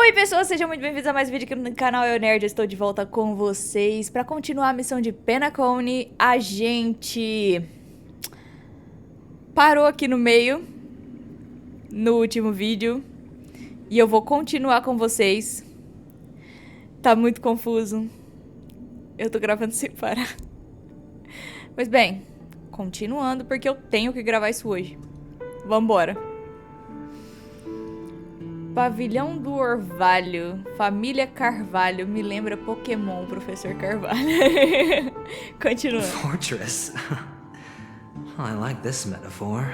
Oi pessoas, sejam muito bem-vindos a mais um vídeo aqui no canal Eunerd. Estou de volta com vocês para continuar a missão de Penacony. A gente parou aqui no meio, no último vídeo, e eu vou continuar com vocês. Tá muito confuso. Eu tô gravando sem parar. Mas bem, continuando porque eu tenho que gravar isso hoje. Vambora. Pavilhão do Orvalho, família Carvalho, me lembra Pokémon, professor Carvalho. Continua. Fortress. I like this metaphor.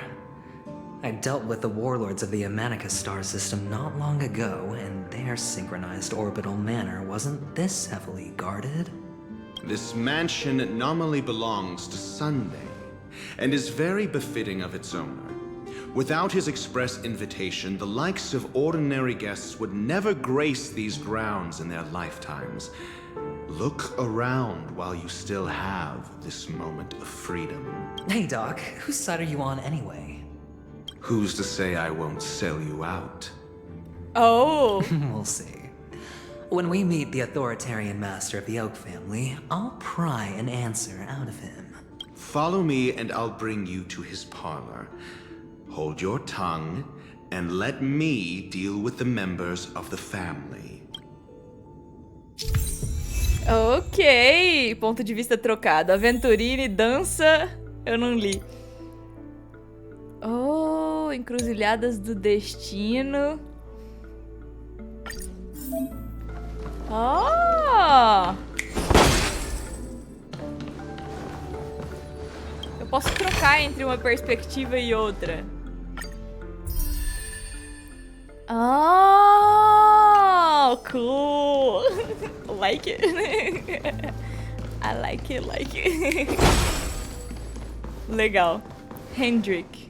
I dealt with the warlords of the Honkai Star system not long ago, and their synchronized orbital manor wasn't this heavily guarded. This mansion nominally belongs to Sunday, and is very befitting of its owner. Without his express invitation, the likes of ordinary guests would never grace these grounds in their lifetimes. Look around while you still have this moment of freedom. Hey Doc, whose side are you on anyway? Who's to say I won't sell you out? Oh. We'll see. When we meet the authoritarian master of the Oak family, I'll pry an answer out of him. Follow me and I'll bring you to his parlor. Hold your tongue, and let me deal with the members of the family. Ok, ponto de vista trocado. Aventurine, dança, eu não li. Oh, encruzilhadas do destino. Oh! Eu posso trocar entre uma perspectiva e outra. Oh, cool. Like it. I like it, Legal. Hendrik.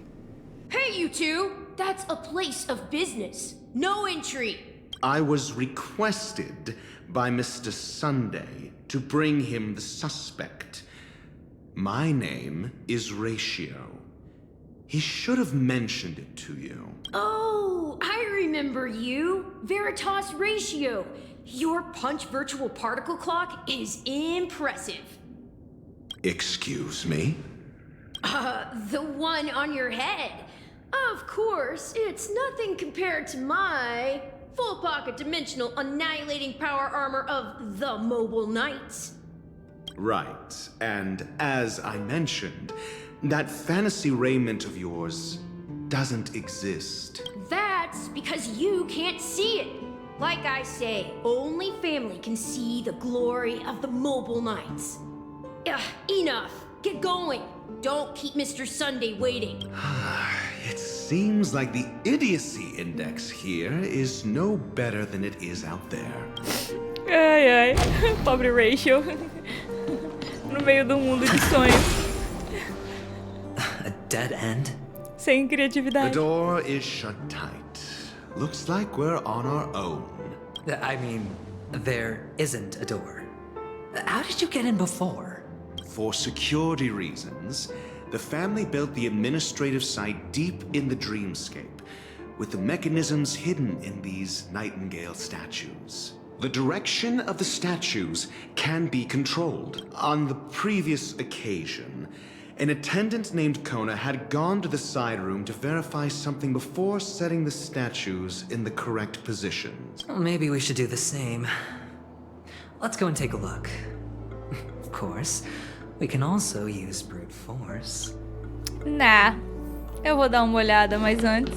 Hey, you two! That's a place of business. No entry. I was requested by Mr. Sunday to bring him the suspect. My name is Ratio. He should have mentioned it to you. Oh, I remember you. Veritas Ratio. Your punch virtual particle clock is impressive. Excuse me? The one on your head. Of course, it's nothing compared to my full pocket dimensional annihilating power armor of the Mobile Knights. Right, and as I mentioned, that fantasy raiment of yours doesn't exist. That's because you can't see it. Like I say, only family can see the glory of the Mobile Knights. Ugh, enough. Get going. Don't keep Mr. Sunday waiting. It seems like the idiocy index here is no better than it is out there. Ai, ai. Pobre Rachel. No meio do mundo de sonhos. A dead end? Sem The criatividade. door is shut tight. Looks like we're on our own. I mean, there isn't a door. How did you get in before? For security reasons, the family built the administrative site deep in the dreamscape, with the mechanisms hidden in these nightingale statues. The direction of the statues can be controlled. On the previous occasion, an attendant named Kona had gone to the side room to verify something before setting the statues in the correct positions. Well, maybe we should do the same. Let's go and take a look. Of course, we can also use brute force. Nah, eu vou dar uma olhada, mas antes...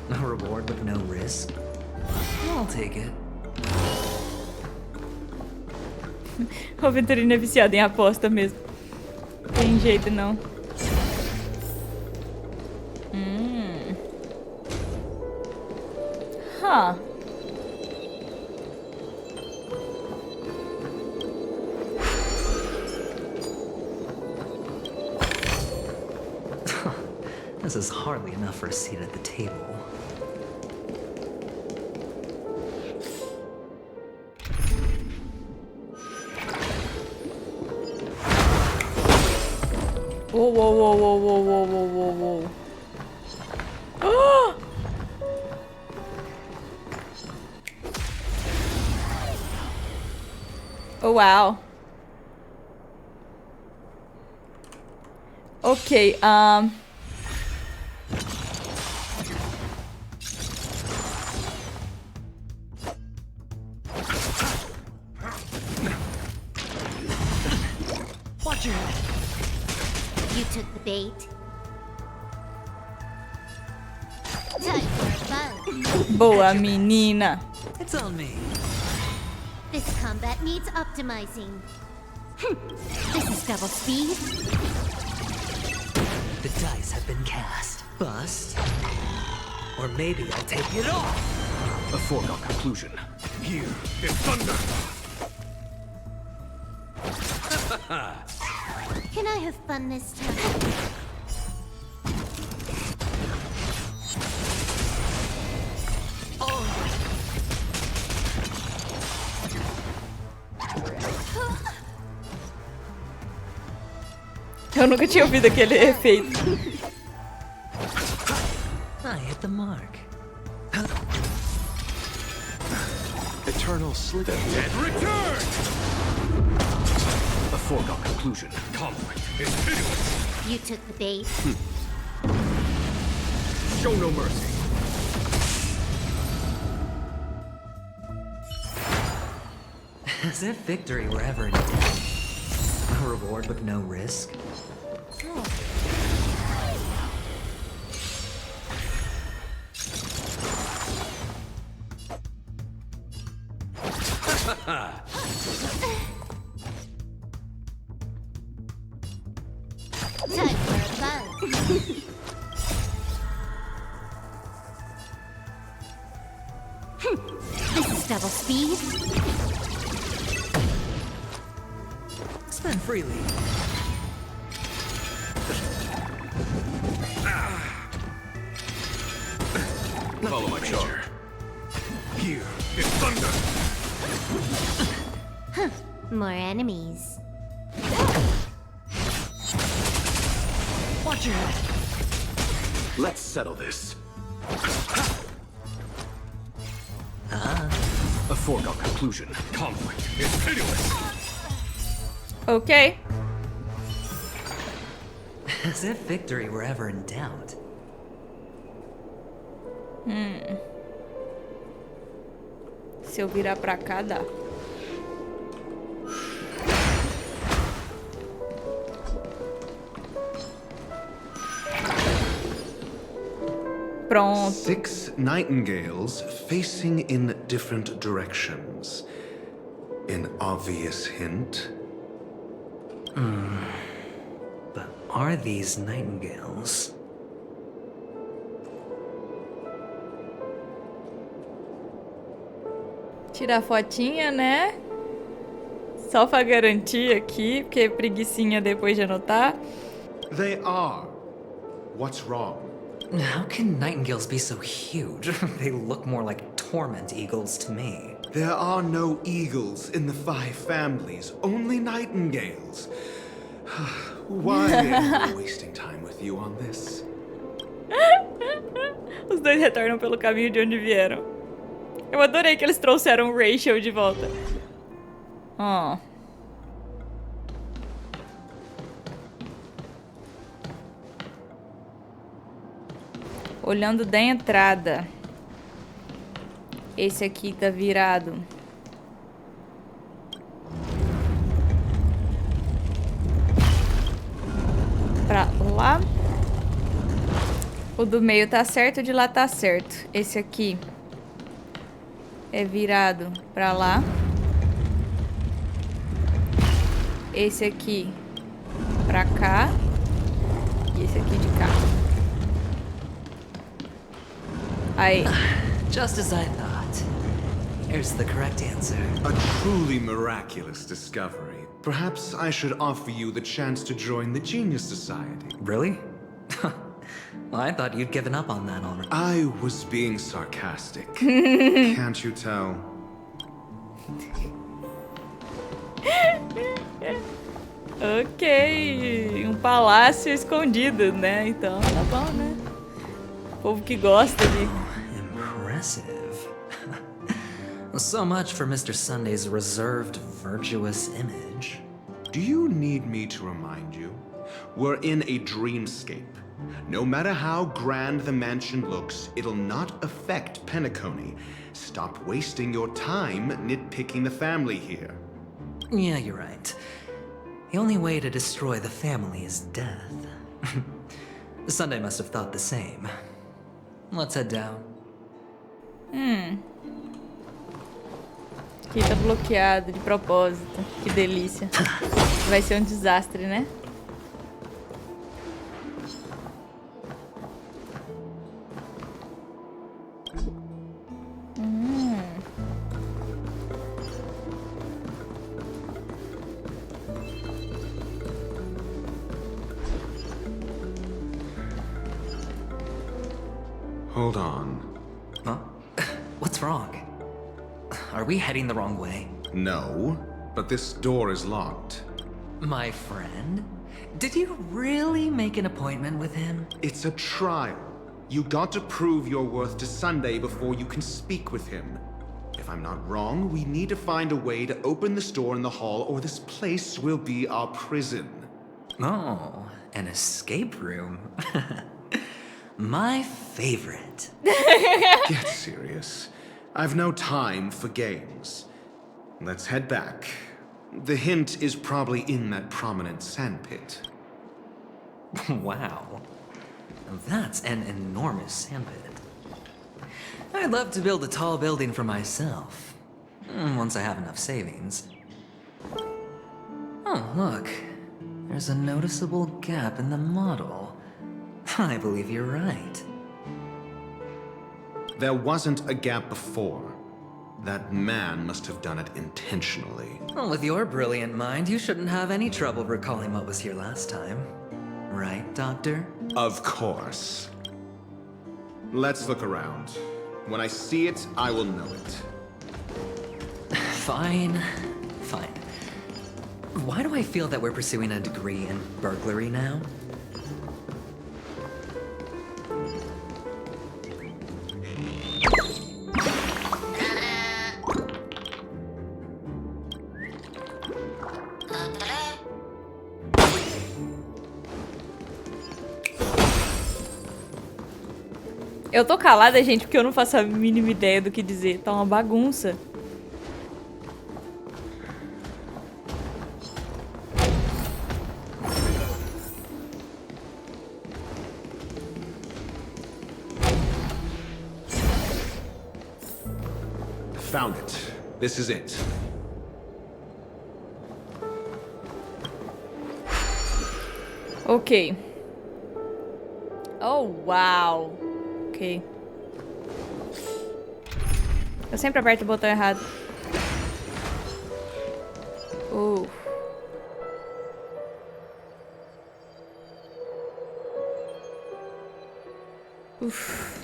A reward with no risk? I'll take it. O Aventurino é viciado em aposta mesmo. Tem jeito não. Huh. This is hardly enough for a seat at the table. Whoa, whoa, whoa, whoa. Oh! Oh, wow. Okay, Watch your head. You took the bait. Time for a fun. boa, menina. It's on me. This combat needs optimizing. This is double speed. The dice have been cast. Bust. Or maybe I'll take it off. A foregone conclusion. Here is thunder. Can I have fun this time? Eu nunca tinha ouvido aquele efeito. I hit the mark. Eternal slither. Dead return! A foregone conclusion. Conflict is pitiless. You took the bait. Show no mercy. As if victory were ever in doubt. A reward with no risk. Time for a fun. This is double speed. Spend freely. Follow my charge. Here is thunder. More enemies. Watch your head. Let's settle this. A foregone conclusion. Conflict is pitiless. Ok. As if victory were ever in doubt. Se eu virar pra cá, dá. Pronto. 6 nightingales facing in different directions. An obvious hint. But are these nightingales? Tirar fotinha, né? Só pra garantir aqui, porque é preguicinha depois de anotar. They are. What's wrong? How can nightingales be so huge? They look more like torment eagles to me. There are no eagles in the 5 families, only nightingales. Why am I wasting time with you on this? Os dois retornam pelo caminho de onde vieram. Eu adorei que eles trouxeram o Rachel de volta. Oh. Olhando da entrada. Esse aqui tá virado. Pra lá. O do meio tá certo, o de lá tá certo. Esse aqui é virado pra lá. Esse aqui pra cá. E esse aqui de cá. Aí. Just as I thought. Here's the correct answer. A truly miraculous discovery. Perhaps I should offer you the chance to join the Genius Society. Really? Well, I thought you'd given up on that already. I was being sarcastic. Can't you tell? Ok, um palácio escondido, né? Então tá bom, né? O povo que gosta de... Impressive. So much for Mr. Sunday's reserved, virtuous image. Do you need me to remind you? We're in a dreamscape. No matter how grand the mansion looks, it'll not affect Penacony. Stop wasting your time nitpicking the family here. Yeah, you're right. The only way to destroy the family is death. Sunday must have thought the same. Let's head down. Aqui tá bloqueado de propósito. Que delícia. Vai ser um desastre, né? Hold on. Huh? What's wrong? Are we heading the wrong way? No, but this door is locked. My friend? Did you really make an appointment with him? It's a trial. You got to prove your worth to Sunday before you can speak with him. If I'm not wrong, we need to find a way to open this door in the hall or this place will be our prison. Oh, an escape room. My favorite. Get serious. I've no time for games. Let's head back. The hint is probably in that prominent sandpit. Wow. That's an enormous sandpit. I'd love to build a tall building for myself. Once I have enough savings. Oh, look. There's a noticeable gap in the model. I believe you're right. There wasn't a gap before. That man must have done it intentionally. Well, with your brilliant mind, you shouldn't have any trouble recalling what was here last time. Right, Doctor? Of course. Let's look around. When I see it, I will know it. Fine. Fine. Why do I feel that we're pursuing a degree in burglary now? Eu tô calada, gente, porque eu não faço a mínima ideia do que dizer. Tá uma bagunça. Found it. This is it. Ok. Oh, uau. Ok. Eu sempre aperto o botão errado. Uf.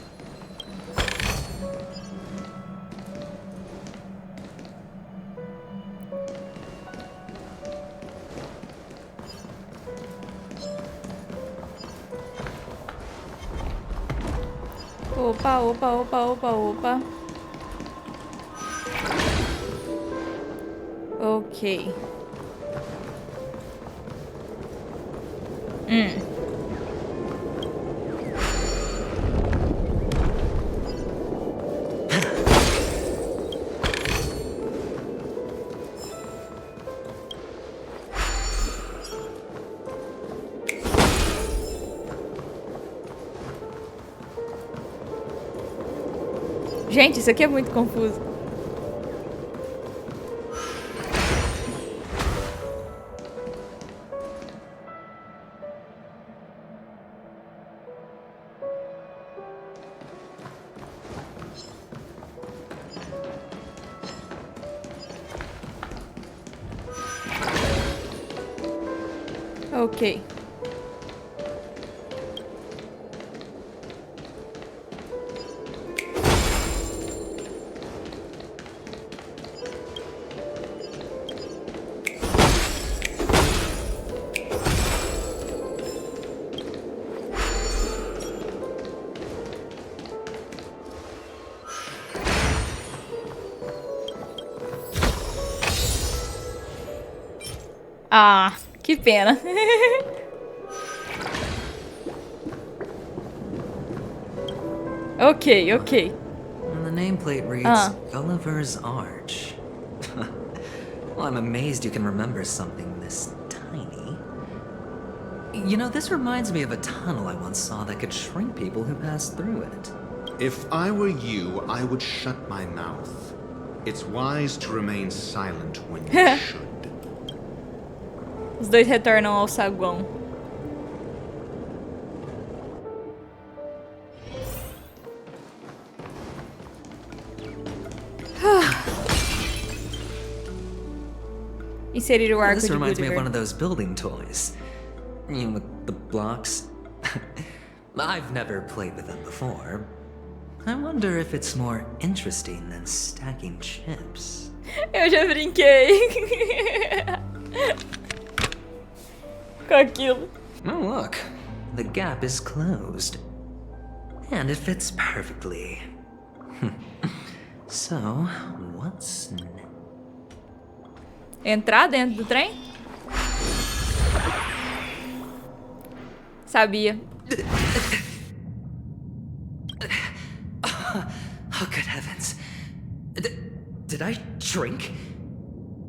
Opa, opa, opa, opa, opa. Ok. Gente, isso aqui é muito confuso. Ok. Ah, que pena. Ok, ok. And the nameplate reads Gulliver's Arch. Well, I'm amazed you can remember something this tiny. You know, this reminds me of a tunnel I once saw that could shrink people who passed through it. If I were you, I would shut my mouth. It's wise to remain silent when you should. Os dois retornam ao saguão. Inserir o arco This de reminds me of Gulliver. one of those building toys. You know, with the blocks. I've never played with them before. I wonder if it's more interesting than stacking chips. Eu já brinquei. Com aquilo. Oh, look. The gap is closed. And it fits perfectly. So, what's next? Entrar dentro do trem? Sabia. Oh, good heavens. Did I shrink?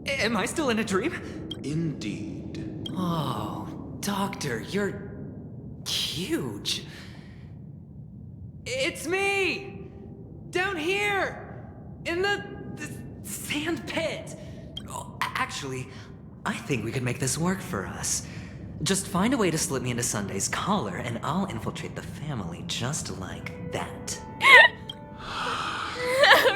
Am I still in a dream? Indeed. Oh, Doctor, you're huge. It's me! Down here! In the sand pit! Oh, actually, I think we could make this work for us. Just find a way to slip me into Sunday's collar, and I'll infiltrate the family just like that.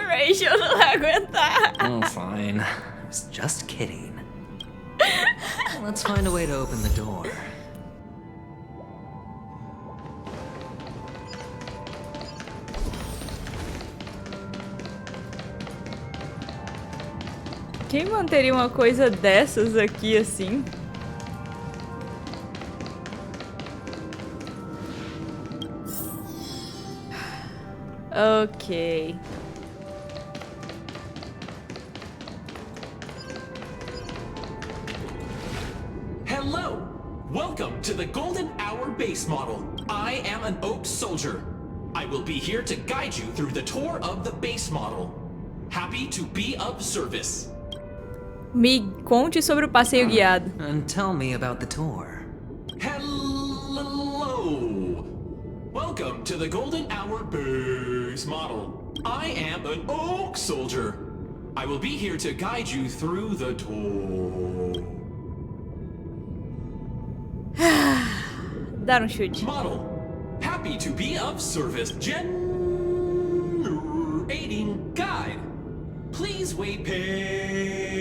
Rachel não vai aguentar. Oh, fine. I was just kidding. Let's find a way to open the door. Quem manteria uma coisa dessas aqui assim? Ok. Hello! Welcome to the Golden Hour base model. I am an oak soldier. I will be here to guide you through the tour of the base model. Happy to be of service. Me conte sobre o passeio guiado. And tell me about the tour. Hello! Welcome to the Golden Hour base model. I am an oak soldier. I will be here to guide you through the tour. Dar chute. Model. Happy to be of service. Generating guide. Please wait patient.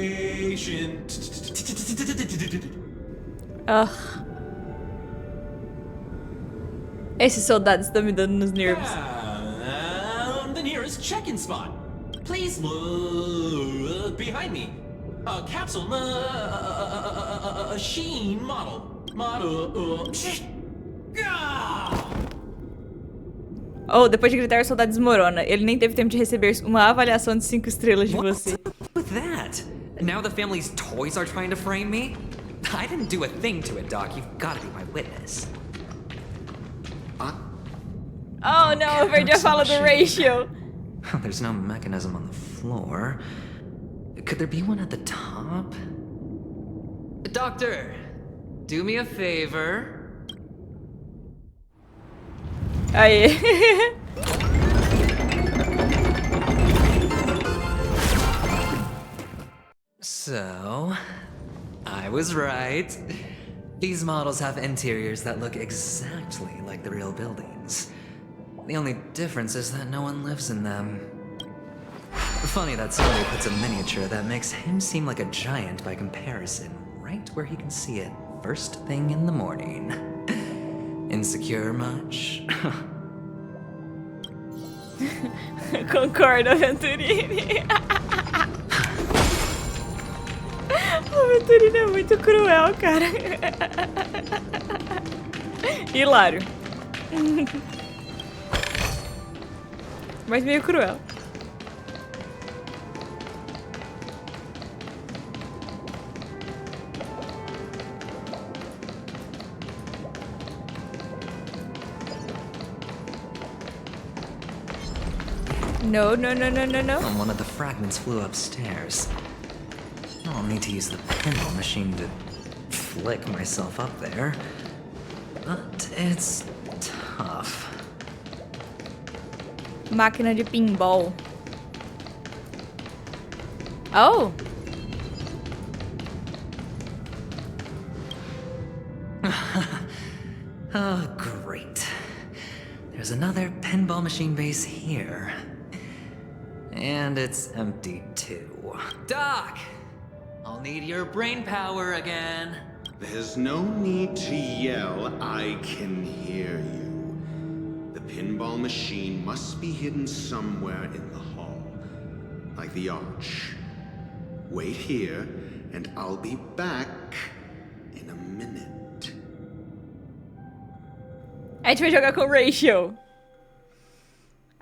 Ugh. Esses soldados estão me dando nos nervos. The nearest check-in spot. Please look behind me. A capsule machine model. Oh, depois de gritar, o soldado desmorona. Ele nem teve tempo de receber uma avaliação de 5 estrelas de What's você. up with that? Now the family's toys are trying to frame me? I didn't do a thing to it, Doc. You've got to be my witness. Oh, não, eu perdi a fala do Rachel. There's no mechanism on the floor. Could there be one at the top? Doctor, do me a favor. Aê. So, I was right. These models have interiors that look exactly like the real buildings. The only difference is that no one lives in them. Funny that somebody puts a miniature that makes him seem like a giant by comparison, right where he can see it first thing in the morning. Insecure much? Concordo, Aventurini. O Aventurini é muito cruel, cara. Hilário. Mas meio cruel. No, no, no, no, no, no. One of the fragments flew upstairs. I'll need to use the pinball machine to flick myself up there. But it's tough. Máquina de pinball. Oh! Oh, great. There's another pinball machine base here. And it's empty too. Doc! I'll need your brain power again. There's no need to yell, I can hear you. The pinball machine must be hidden somewhere in the hall. Like the arch. Wait here, and I'll be back in a minute. A gente vai jogar com o Rachel.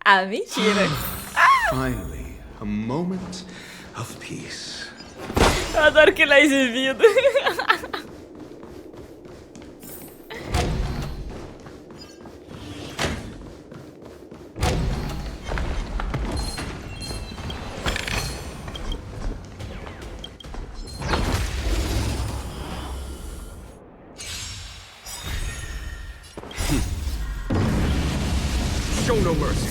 Ah, mentira. Finally, a moment of peace. Eu adoro que ele é exibido. Show no mercy.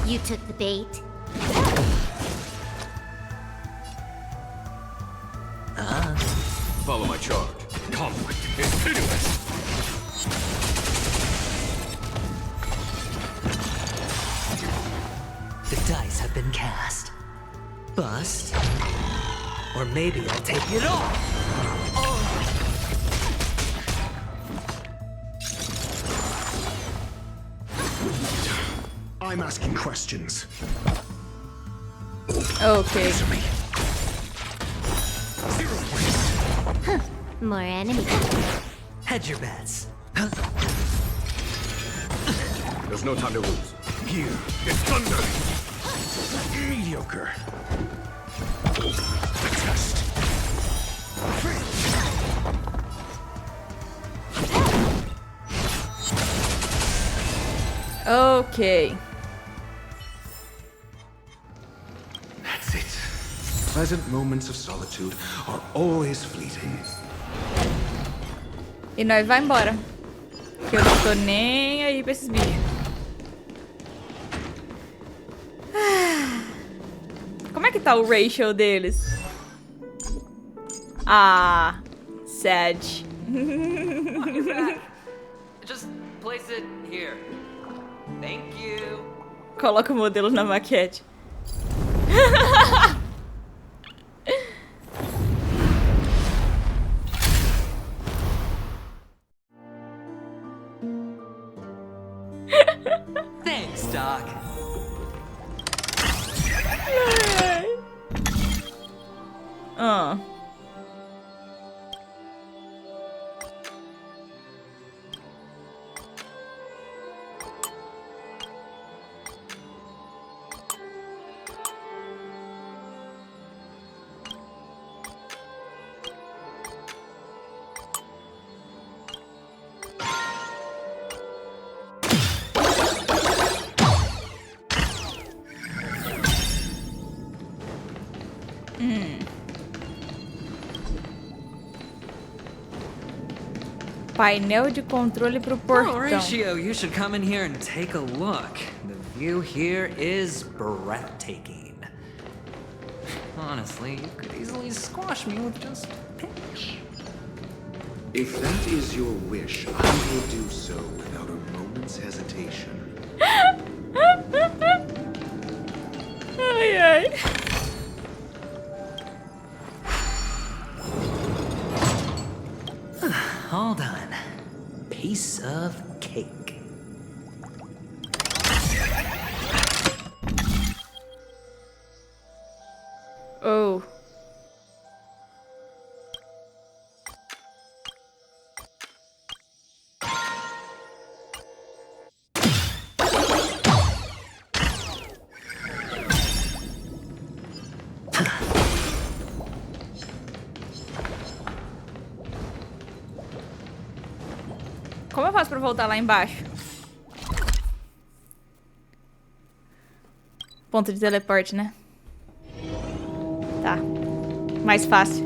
You took the bait. Follow my charge. Conflict is pitiless. The dice have been cast. Bust. Or maybe I'll take it off. I'm asking questions. Ok. More enemies. Hedge your bets. There's no time to lose. Here is thunder. Mediocre. Test. Ok. That's it. Pleasant moments of solitude are always fleeting. E nós vai embora. Porque eu não tô nem aí pra esses bichos. Como é que tá o ratio deles? Ah, sad. Just place it here. Thank you. Coloca o modelo na maquete. Thanks, Doc. Ah. Painel de controle pro Oh, portão. Ratio, you should come in here and take a look. The view here is breathtaking. Honestly, you could easily squash me with just a pinch. If that is your wish, I will do so without a moment's hesitation. Ai, ai. All done. Piece of cake. Oh. Como eu faço pra voltar lá embaixo? Ponto de teleporte, né? Tá. Mais fácil.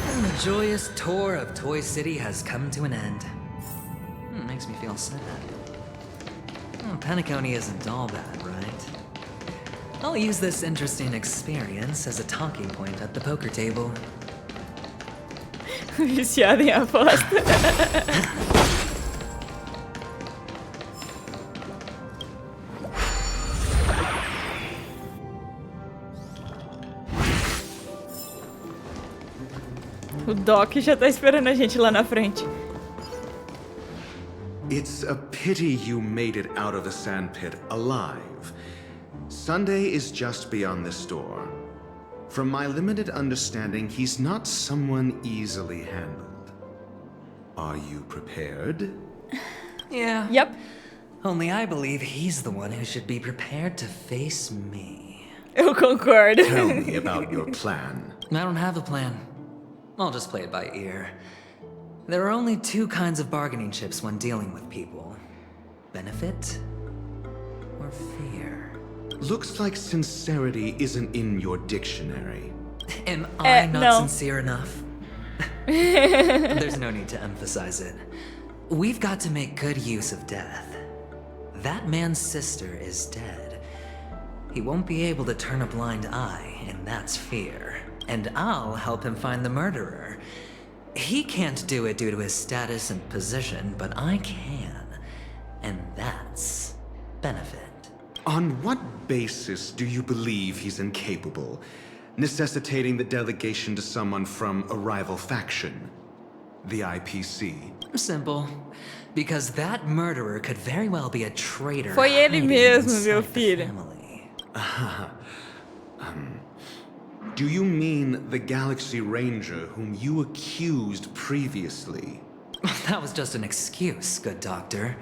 The joyous tour of Toy City has come to an end. Makes me feel sad. Penacony isn't all bad, right? I'll use this interesting experience as a talking point at the poker table. Viciado em aposta. O Doc já tá esperando a gente lá na frente. It's a pity you made it out of the sandpit alive. Sunday is just beyond this door. From my limited understanding, he's not someone easily handled. Are you prepared? Yeah. Yep. Only I believe he's the one who should be prepared to face me. Eu concordo. Tell me about your plan. I don't have a plan. I'll just play it by ear. There are only two kinds of bargaining chips when dealing with people. Benefit or fear. Looks like sincerity isn't in your dictionary. Am I not no. sincere enough? There's no need to emphasize it. We've got to make good use of death. That man's sister is dead. He won't be able to turn a blind eye, and that's fear. And I'll help him find the murderer. He can't do it due to his status and position, but I can. And that's benefit. On what basis do you believe he's incapable, necessitating the delegation to someone from a rival faction? The IPC? Simple. Because that murderer could very well be a traitor. Foi ele hiding mesmo, inside meu the filho. family. Do you mean the Galaxy Ranger whom you accused previously? That was just an excuse, good doctor.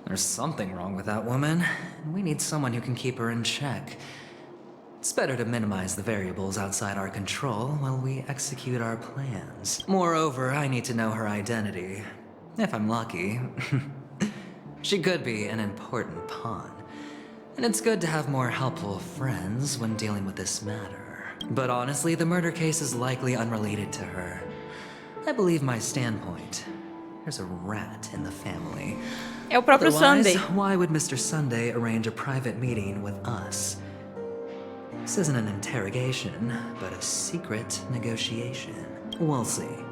There's something wrong with that woman, and we need someone who can keep her in check. It's better to minimize the variables outside our control while we execute our plans. Moreover, I need to know her identity. If I'm lucky. She could be an important pawn. And it's good to have more helpful friends when dealing with this matter. But honestly, the murder case is likely unrelated to her. I believe my standpoint. There's a rat in the family. É o próprio Otherwise, Sunday. why would Mr. Sunday arrange a private meeting with us? This isn't an interrogation, but a secret negotiation. We'll see.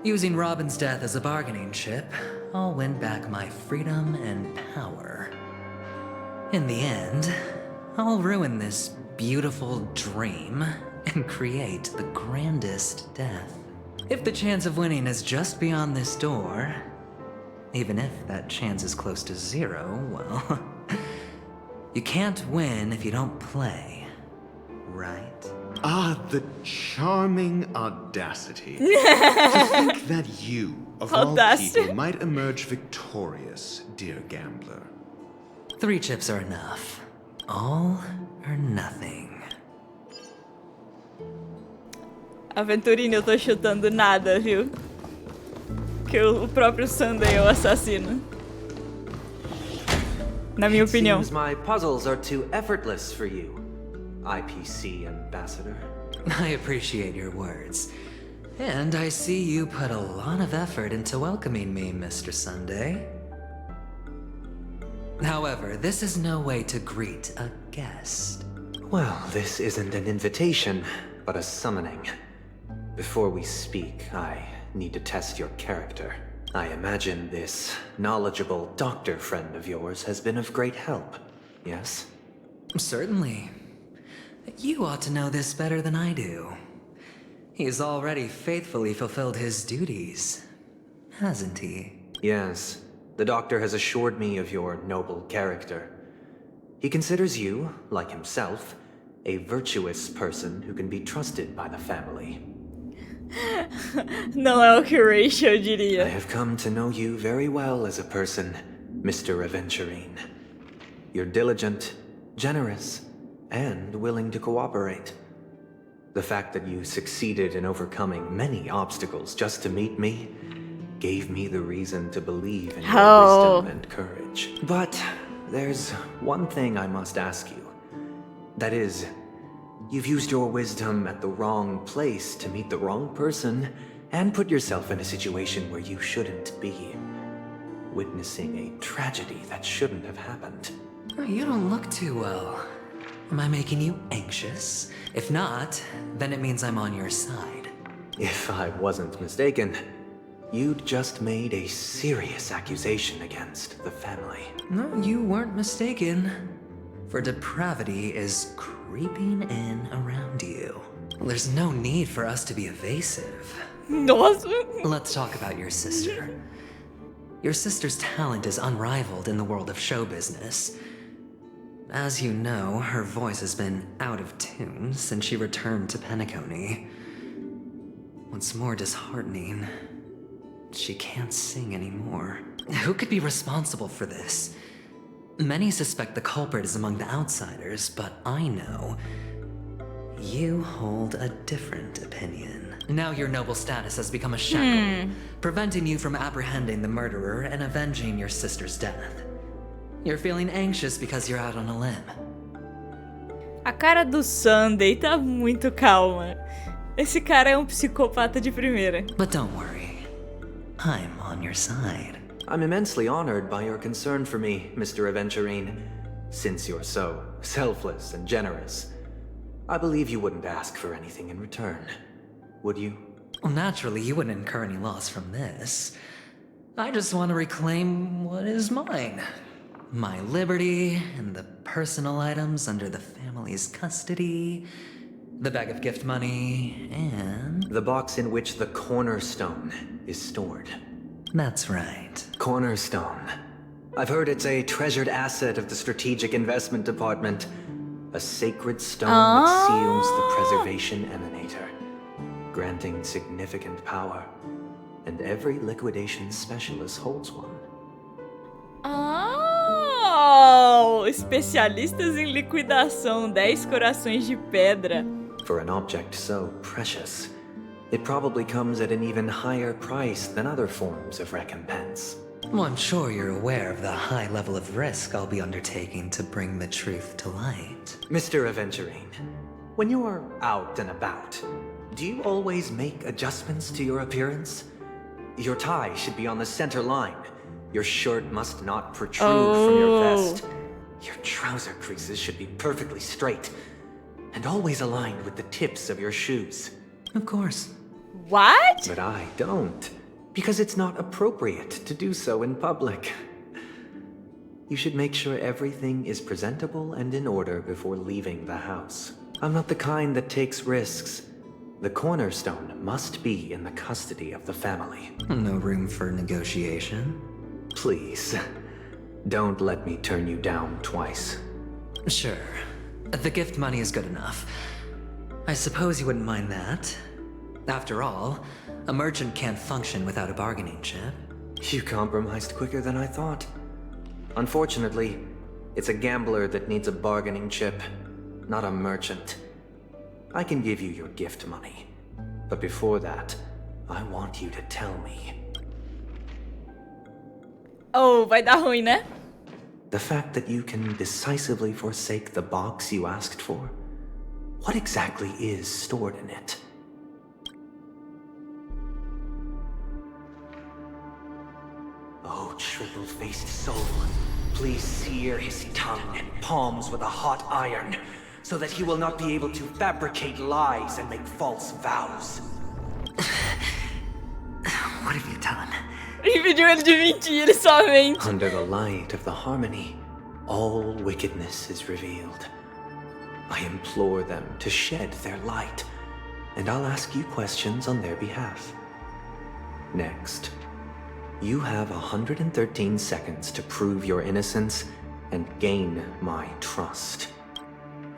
Using Robin's death as a bargaining chip, I'll win back my freedom and power. In the end, I'll ruin this beautiful dream and create the grandest death. If the chance of winning is just beyond this door, even if that chance is close to zero, well, you can't win if you don't play, right? Ah, the charming audacity. To think that you, of all Audacity. people, might emerge victorious, dear gambler. 3 chips are enough. All or nothing. Aventurinha, eu tô chutando nada, viu? Que o próprio Sunday é o assassino. Na minha opinião. Seems my puzzles are too effortless for you, IPC ambassador. I appreciate your words. And I see you put a lot of effort into welcoming me, Mr. Sunday. However, this is no way to greet a guest. Well, this isn't an invitation, but a summoning. Before we speak, I need to test your character. I imagine this knowledgeable doctor friend of yours has been of great help, yes? Certainly. You ought to know this better than I do. He's already faithfully fulfilled his duties, hasn't he? Yes. The doctor has assured me of your noble character. He considers you, like himself, a virtuous person who can be trusted by the family. Não é o que o Rachel I diria. have come to know you very well as a person, Mr. Aventurine. You're diligent, generous, and willing to cooperate. The fact that you succeeded in overcoming many obstacles just to meet me gave me the reason to believe in your wisdom and courage. But there's one thing I must ask you. That is, you've used your wisdom at the wrong place to meet the wrong person and put yourself in a situation where you shouldn't be, witnessing a tragedy that shouldn't have happened. You don't look too well. Am I making you anxious? If not, then it means I'm on your side. If I wasn't mistaken, you'd just made a serious accusation against the family. No, you weren't mistaken. For depravity is creeping in around you. There's no need for us to be evasive. Nossa. Let's talk about your sister. Your sister's talent is unrivaled in the world of show business. As you know, her voice has been out of tune since she returned to Penacony. What's more disheartening, she can't sing anymore. Who could be responsible for this? Many suspect the culprit is among the outsiders, but I know you hold a different opinion. Now your noble status has become a shackle, preventing you from apprehending the murderer and avenging your sister's death. You're feeling anxious because you're out on a limb. A cara do Sunday tá muito calma. Esse cara é um psicopata de primeira. But don't worry, I'm on your side. I'm immensely honored by your concern for me, Mr. Aventurine. Since you're so selfless and generous, I believe you wouldn't ask for anything in return, would you? Well, naturally, you wouldn't incur any loss from this. I just want to reclaim what is mine. My liberty and the personal items under the family's custody, the bag of gift money, and... The box in which the cornerstone is stored. That's right. Cornerstone. I've heard it's a treasured asset of the Strategic Investment Department. A sacred stone that seals the preservation emanator, granting significant power. And every liquidation specialist holds one. Oh! Especialistas em liquidação, 10 corações de pedra. For an object so precious, it probably comes at an even higher price than other forms of recompense. Well, I'm sure you're aware of the high level of risk I'll be undertaking to bring the truth to light. Mr. Aventurine, when you're out and about, do you always make adjustments to your appearance? Your tie should be on the center line. Your shirt must not protrude from your vest. Your trouser creases should be perfectly straight and always aligned with the tips of your shoes. Of course. What? But I don't, because it's not appropriate to do so in public. You should make sure everything is presentable and in order before leaving the house. I'm not the kind that takes risks. The cornerstone must be in the custody of the family. No room for negotiation? Please, don't let me turn you down twice. Sure. The gift money is good enough. I suppose you wouldn't mind that. After all, a merchant can't function without a bargaining chip. You compromised quicker than I thought. Unfortunately, it's a gambler that needs a bargaining chip, not a merchant. I can give you your gift money, but before that, I want you to tell me. Oh, vai dar ruim, né? The fact that you can decisively forsake the box you asked for? What exactly is stored in it? Oh, triple-faced soul, please sear his tongue and palms with a hot iron, so that he will not be able to fabricate lies and make false vows. What have you done? Impediu ele de mentir, somente. Under the light of the harmony, all wickedness is revealed. I implore them to shed their light, and I'll ask you questions on their behalf. Next, you have 113 seconds to prove your innocence and gain my trust.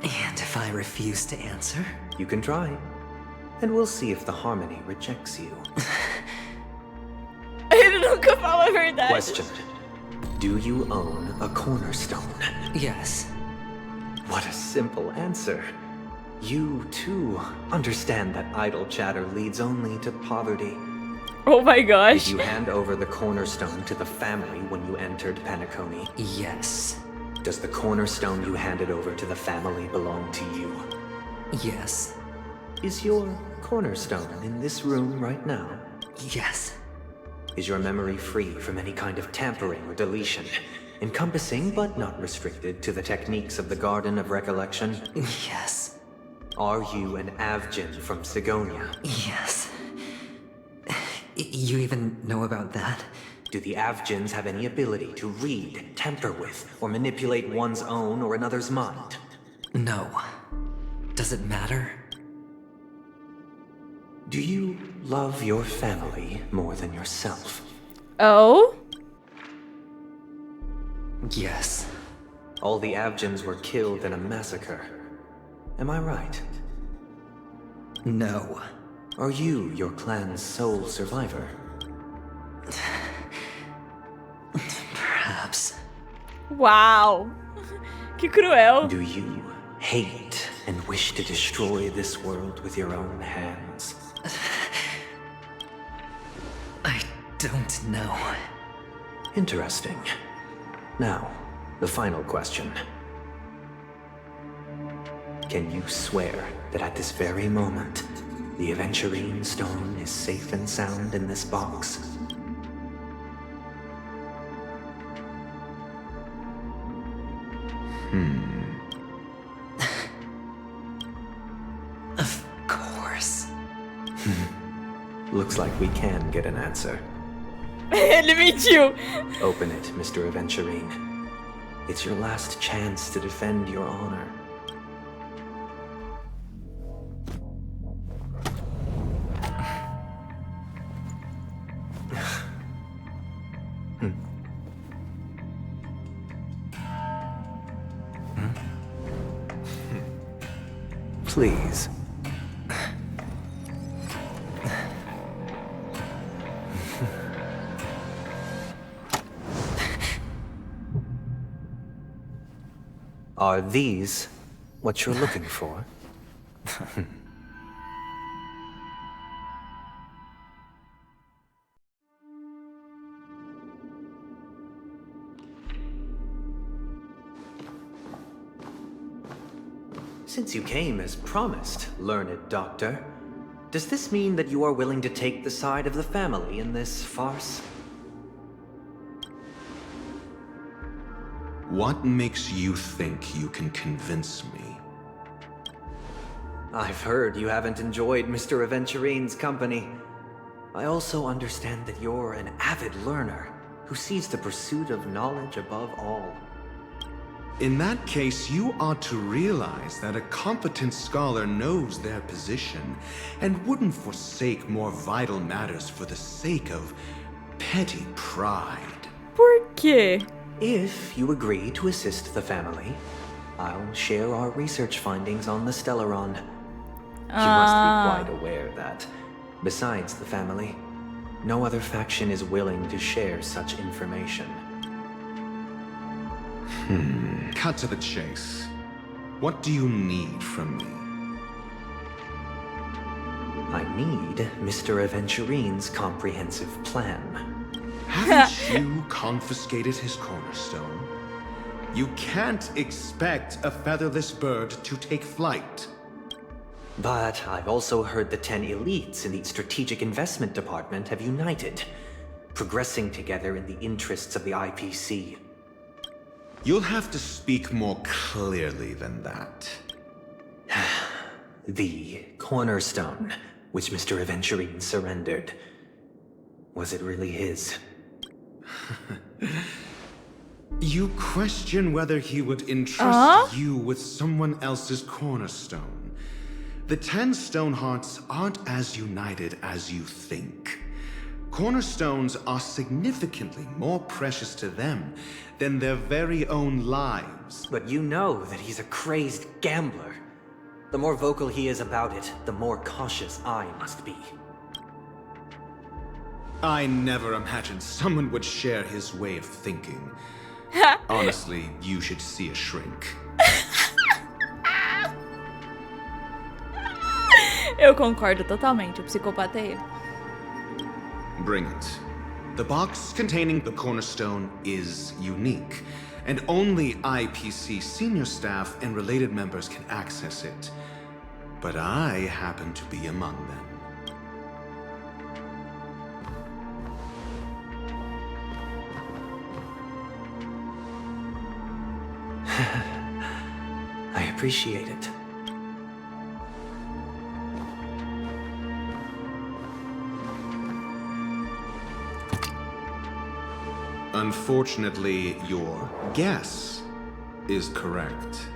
And if I refuse to answer? You can try, and we'll see if the harmony rejects you. Ele nunca fala a verdade. Question. Do you own a cornerstone? Yes. What a simple answer. You, too, understand that idle chatter leads only to poverty. Oh my Did gosh. you hand over the cornerstone to the family when you entered Penacony? Yes. Does the cornerstone you handed over to the family belong to you? Yes. Is your cornerstone in this room right now? Yes. Is your memory free from any kind of tampering or deletion, encompassing but not restricted to the techniques of the Garden of Recollection? Yes. Are you an Avgin from Sigonia? Yes. You even know about that? Do the Avgins have any ability to read, tamper with, or manipulate one's own or another's mind? No. Does it matter? Do you love your family more than yourself? Oh? Yes. All the Avgins were killed in a massacre. Am I right? No. Are you your clan's sole survivor? Perhaps. Uau. Que cruel. Do you hate and wish to destroy this world with your own hands? I don't know. Interesting. Now, the final question. Can you swear that at this very moment, the Aventurine stone is safe and sound in this box? Of course. Looks like we can get an answer. Ele mentiu. Open it, Mr. Aventurine. It's your last chance to defend your honor. Please. Are these what you're looking for? Since you came as promised, learned doctor, does this mean that you are willing to take the side of the family in this farce? What makes you think you can convince me? I've heard you haven't enjoyed Mr. Aventurine's company. I also understand that you're an avid learner who sees the pursuit of knowledge above all. In that case, you ought to realize that a competent scholar knows their position and wouldn't forsake more vital matters for the sake of petty pride. Por quê? If you agree to assist the family, I'll share our research findings on the Stellaron. You must be quite aware that, besides the family, no other faction is willing to share such information. Cut to the chase. What do you need from me? I need Mr. Aventurine's comprehensive plan. Haven't you confiscated his cornerstone? You can't expect a featherless bird to take flight. But I've also heard the 10 elites in the Strategic Investment Department have united, progressing together in the interests of the IPC. You'll have to speak more clearly than that. The cornerstone, which Mr. Aventurine surrendered. Was it really his? You question whether he would entrust you with someone else's cornerstone. The 10 Stonehearts aren't as united as you think. Cornerstones are significantly more precious to them than their very own lives. But you know that he's a crazed gambler. The more vocal he is about it, the more cautious I must be. I never imagined someone would share his way of thinking. Honestly, you should see a shrink. Eu concordo totalmente, o psicopata é ele. Bring it. The box containing the cornerstone is unique, and only IPC senior staff and related members can access it. But I happen to be among them. I appreciate it. Unfortunately, your guess is correct.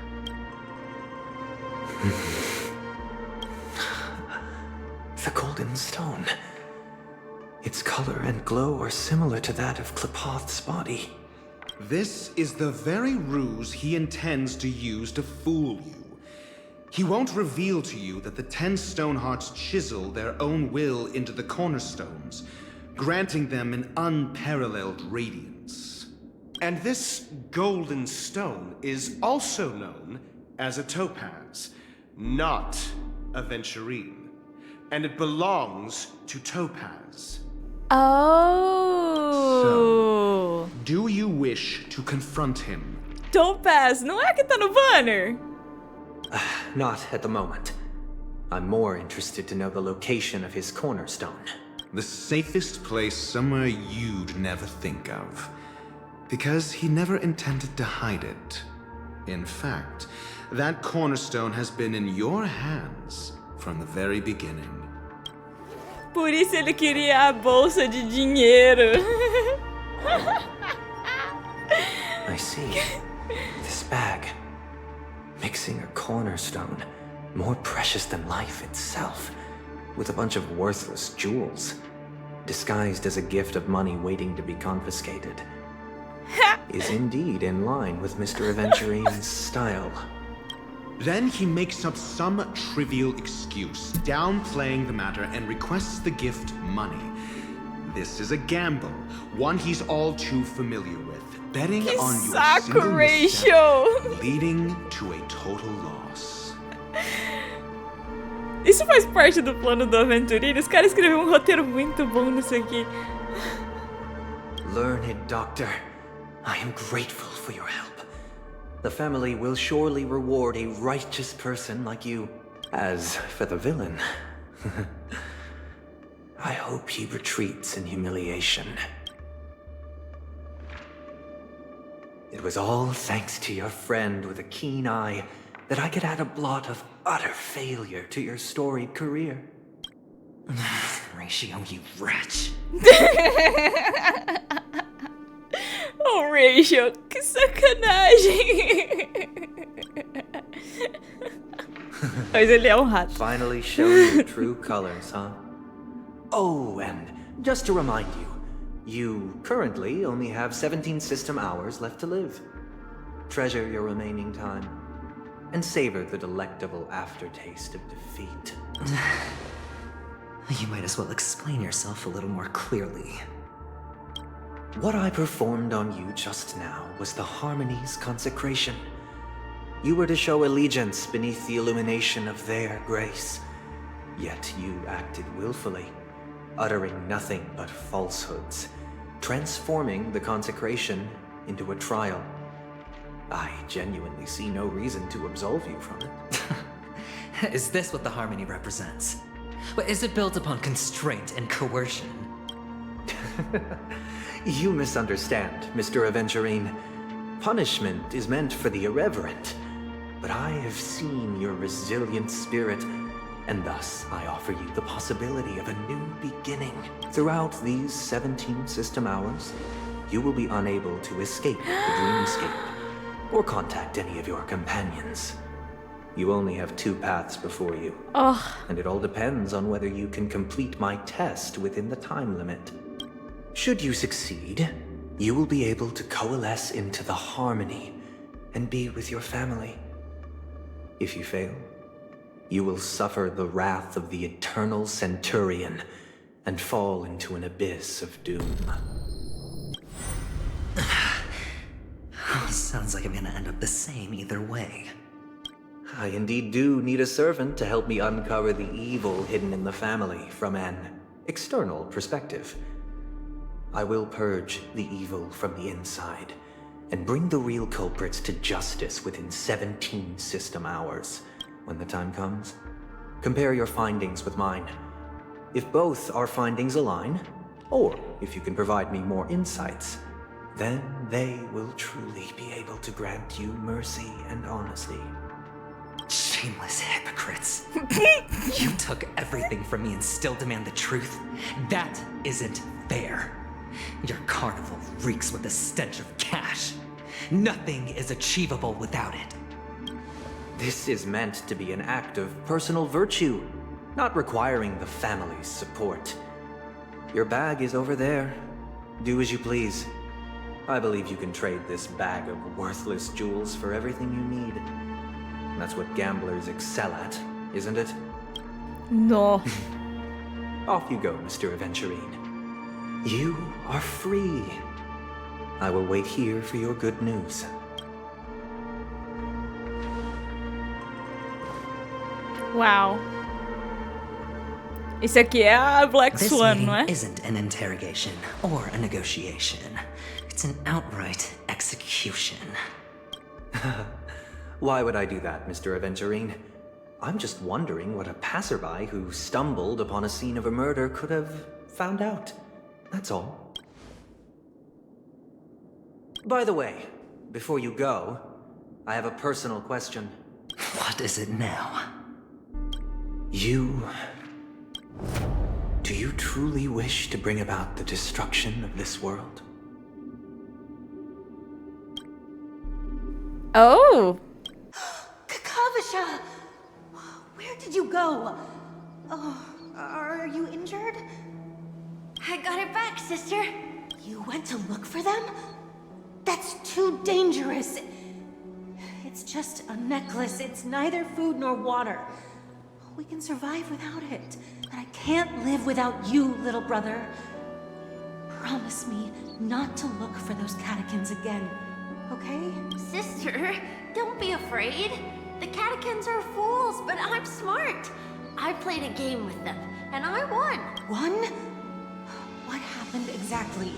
The golden stone. Its color and glow are similar to that of Klepoth's body. This is the very ruse he intends to use to fool you. He won't reveal to you that the 10 Stonehearts chisel their own will into the cornerstones, granting them an unparalleled radiance. And this golden stone is also known as a topaz, not a venturine. And it belongs to Topaz. Oh! Do you wish to confront him? Topaz, não é que tá no banner? Not at the moment. I'm more interested to know the location of his cornerstone. The safest place somewhere you'd never think of. Because he never intended to hide it. In fact, that cornerstone has been in your hands from the very beginning. Por isso ele queria a bolsa de dinheiro. I see. This bag. Mixing a cornerstone, more precious than life itself, with a bunch of worthless jewels, disguised as a gift of money waiting to be confiscated, is indeed in line with Mr. Aventurine's style. Then he makes up some trivial excuse, downplaying the matter, and requests the gift money. This is a gamble, one he's all too familiar with, betting Que on your saco, single misstep, Rachel! leading to a total loss. Isso faz parte do plano do Aventurino? Os caras escreveram um roteiro muito bom nisso aqui. Learned Doctor, I am grateful for your help. The family will surely reward a righteous person like you. As for the villain, I hope he retreats in humiliation. It was all thanks to your friend with a keen eye that I could add a blot of utter failure to your storied career. Ratio, you wretch. Oh, Rachel, que sacanagem! Mas ele é um rato. Finally showing your true colors, huh? Oh, and just to remind you, you currently only have 17 system hours left to live. Treasure your remaining time, and savor the delectable aftertaste of defeat. You might as well explain yourself a little more clearly. What I performed on you just now was the Harmony's consecration. You were to show allegiance beneath the illumination of their grace. Yet you acted willfully, uttering nothing but falsehoods, transforming the consecration into a trial. I genuinely see no reason to absolve you from it. Is this what the Harmony represents? Is it built upon constraint and coercion? You misunderstand, Mr. Aventurine. Punishment is meant for the irreverent. But I have seen your resilient spirit, and thus I offer you the possibility of a new beginning. Throughout these 17 system hours, you will be unable to escape the dreamscape, or contact any of your companions. You only have 2 paths before you, and it all depends on whether you can complete my test within the time limit. Should you succeed, you will be able to coalesce into the Harmony and be with your family. If you fail, you will suffer the wrath of the eternal centurion and fall into an abyss of doom. Sounds like I'm gonna end up the same either way. I indeed do need a servant to help me uncover the evil hidden in the family from an external perspective. I will purge the evil from the inside and bring the real culprits to justice within 17 system hours. When the time comes, compare your findings with mine. If both our findings align, or if you can provide me more insights, then they will truly be able to grant you mercy and honesty. Shameless hypocrites. You took everything from me and still demand the truth? That isn't fair. Your carnival reeks with the stench of cash. Nothing is achievable without it. This is meant to be an act of personal virtue, not requiring the family's support. Your bag is over there. Do as you please. I believe you can trade this bag of worthless jewels for everything you need. That's what gamblers excel at, isn't it? No. Off you go, Mr. Aventurine. You are free. I will wait here for your good news. Uau. Esse aqui é a Black This Swan, meeting não é? isn't an interrogation or a negotiation. It's an outright execution. Why would I do that, Mr. Aventurine? I'm just wondering what a passerby who stumbled upon a scene of a murder could have found out. That's all. By the way, before you go, I have a personal question. What is it now? Do you truly wish to bring about the destruction of this world? Oh! Kakavasha! Where did you go? Oh, are you injured? I got it back, sister. You went to look for them? That's too dangerous. It's just a necklace. It's neither food nor water. We can survive without it. But I can't live without you, little brother. Promise me not to look for those catechins again, okay? Sister, don't be afraid. The catechins are fools, but I'm smart. I played a game with them, and I won. Won? What happened exactly?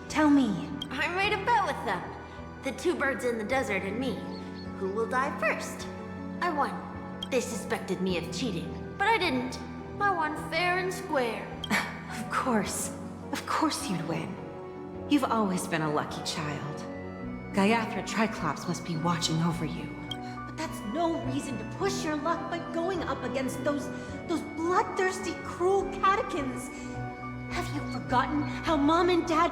Tell me. I made a bet with them. The two birds in the desert and me. Who will die first? I won. They suspected me of cheating, but I didn't. I won fair and square. Of course. Of course you'd win. You've always been a lucky child. Gaiathra Triclops must be watching over you. But that's no reason to push your luck by going up against those bloodthirsty, cruel catechins. Have you forgotten how Mom and Dad...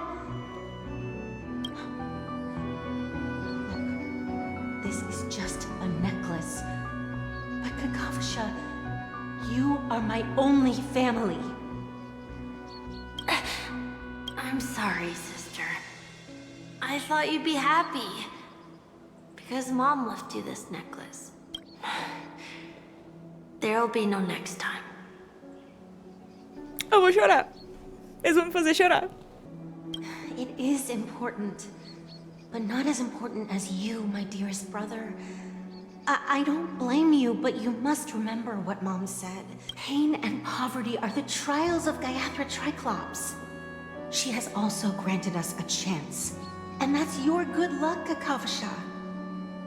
Look, this is just a necklace. But Kakavasha, you are my only family. I'm sorry, sister. I thought you'd be happy. Because Mom left you this necklace. There'll be no next time. Eu vou chorar. Eles vão me fazer chorar. It is important, but not as important as you, my dearest brother. I don't blame you, but you must remember what Mom said. Pain and poverty are the trials of Gaiathra Triclops. She has also granted us a chance. And that's your good luck, Kakavasha.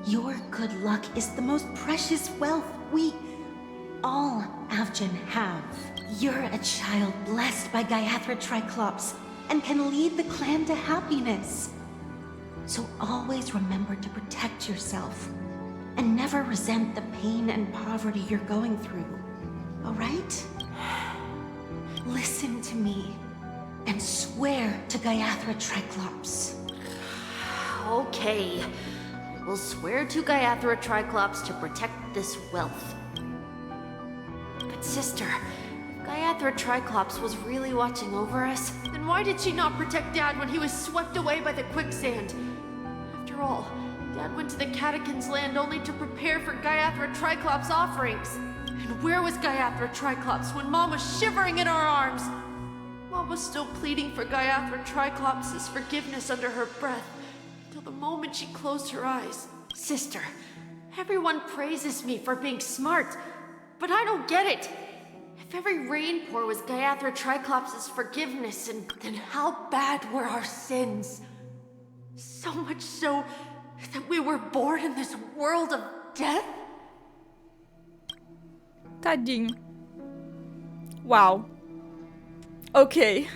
Your good luck is the most precious wealth we all Avgin have. You're a child blessed by Gaiathra Triclops and can lead the clan to happiness. So always remember to protect yourself and never resent the pain and poverty you're going through. All right? Listen to me and swear to Gaiathra Triclops. Okay. We'll swear to Gaiathra Triclops to protect this wealth. But sister, if Gaiathra Triclops was really watching over us, then why did she not protect Dad when he was swept away by the quicksand? After all, Dad went to the Catechins' land only to prepare for Gaiathra Triclops' offerings. And where was Gaiathra Triclops when Mom was shivering in our arms? Mom was still pleading for Gaiathra Triclops' forgiveness under her breath, till the moment she closed her eyes. Sister, everyone praises me for being smart, but I don't get it. If every rain pour was Gaiathra Triclops' forgiveness, then how bad were our sins? So much so that we were born in this world of death? Tadinho. Uau. Ok.